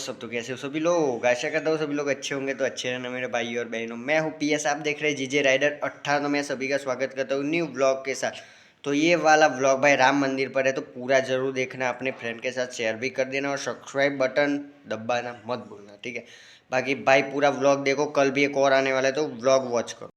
सब तो कैसे हो सभी लोग। आशा करता हूँ सभी लोग अच्छे होंगे। तो अच्छे रहना मेरे भाई और बहनों। मैं हूँ पीएस, आप देख रहे हैं जीजे राइडर 18। तो मैं सभी का स्वागत करता हूँ न्यू व्लॉग के साथ। तो ये वाला व्लॉग भाई राम मंदिर पर है, तो पूरा जरूर देखना, अपने फ्रेंड के साथ शेयर भी कर देना और सब्सक्राइब बटन दबाना मत भूलना, ठीक है। बाकी भाई पूरा व्लॉग देखो, कल भी एक और आने वाला है तो व्लॉग वॉच करो।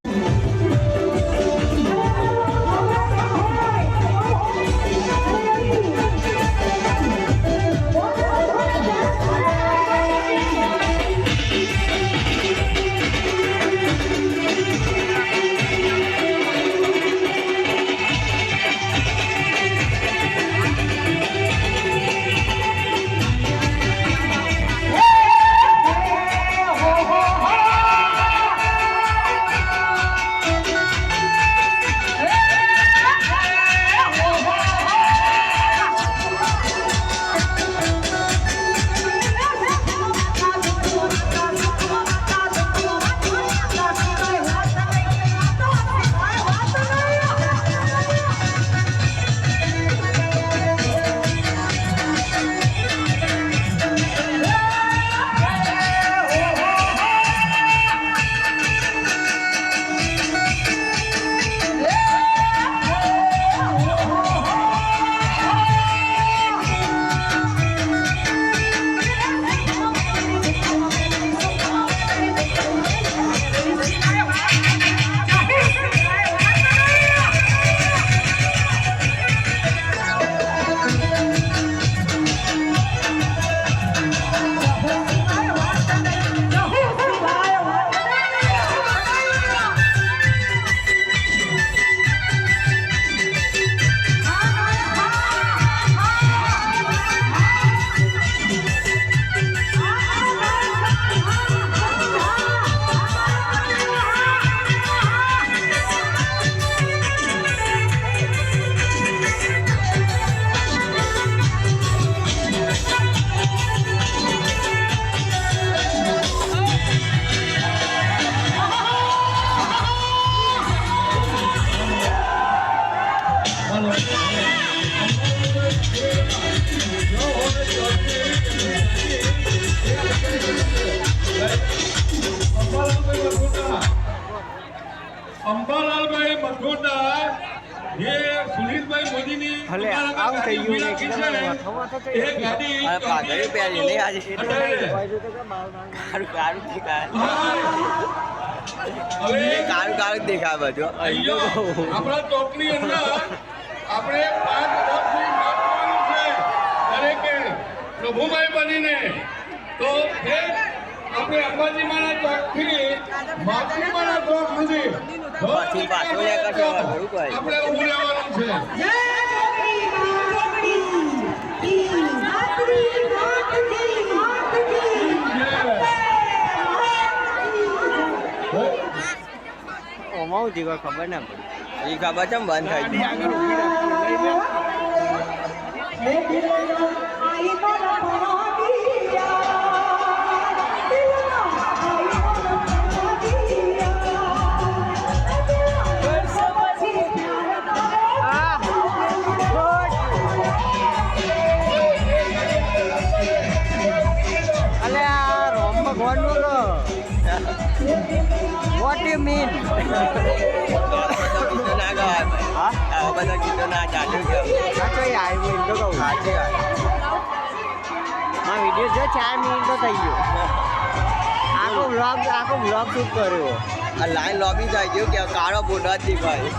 અંબાલાલભાઈ મખોટા ये સુનિલભાઈ મોદીની ભલે આમ થઈ ગયું ને એક ગાડી પાઘડી પહેરી લે આજે કારું કારું દેખાય બધું આપણા ચોકની અંદર આપણે 5 વર્ષથી માપવાનું છે દરેકે પ્રભુભાઈ બનીને તો આપણે અંબાજી માના ચોકથી માતૃ માના ચોક સુધી પછી પાછું લે કરશો ઘણું કોઈ આપણે ઊભું રહેવાનું છે. ઓમાં જીગો ખબર ના પડી, એ ખબર ચમ બંધ થઈ ગઈ. What do you mean? બધા ગીતો ના ચાલ્યું કે આવ્યું તો કહું સાચી વાત. હા વિડીયો જો 4 મિનિટ તો થઈ ગયો. આખો બ્લોગ શૂટ કર્યો. આ લાઈન લોબી થઈ ગયો કે કાળો બોલો જ દેખાય.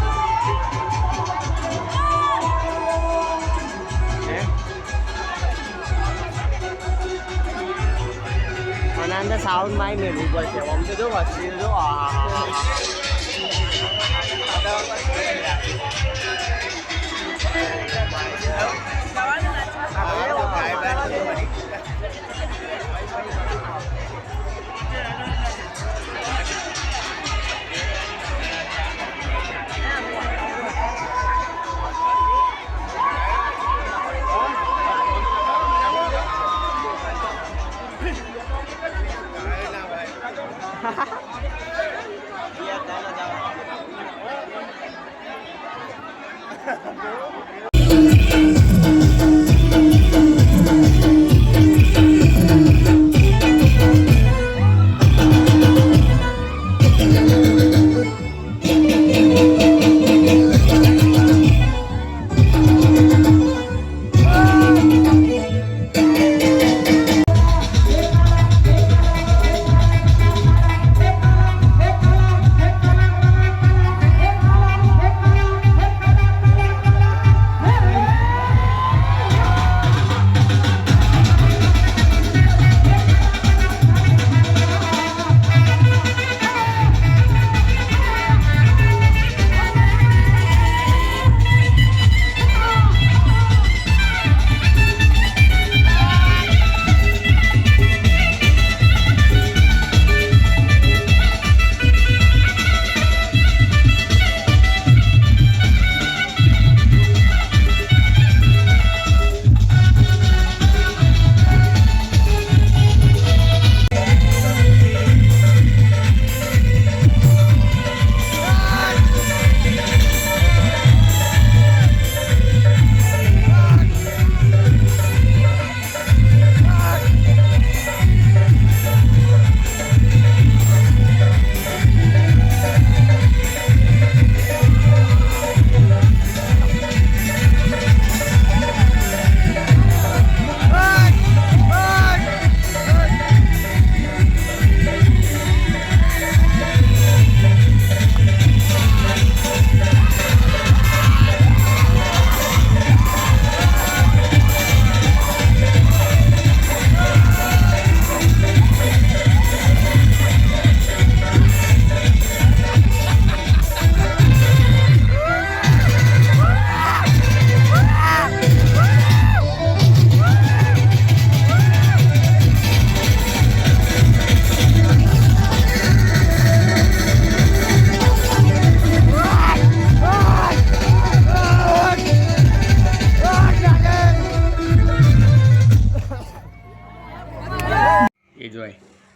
અને અંદર સાઉન્ડ માય મેળવું પડશે. આમ તો જો વસ્તી જો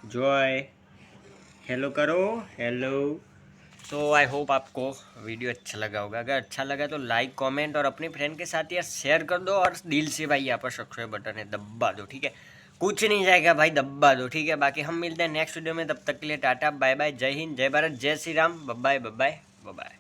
जॉय हेलो करो हेलो। तो आई होप आपको वीडियो अच्छा लगा होगा। अगर अच्छा लगा तो लाइक कमेंट और अपने फ्रेंड के साथ यार शेयर कर दो। और दिल से भाई यहाँ पर सब्सक्राइब बटन है दबा दो, ठीक है। कुछ नहीं जाएगा भाई, दबा दो, ठीक है। बाकी हम मिलते हैं नेक्स्ट वीडियो में, तब तक के लिए टाटा बाय बाय, जय हिंद, जय भारत, जय Shri Ram, bye bye bye bye.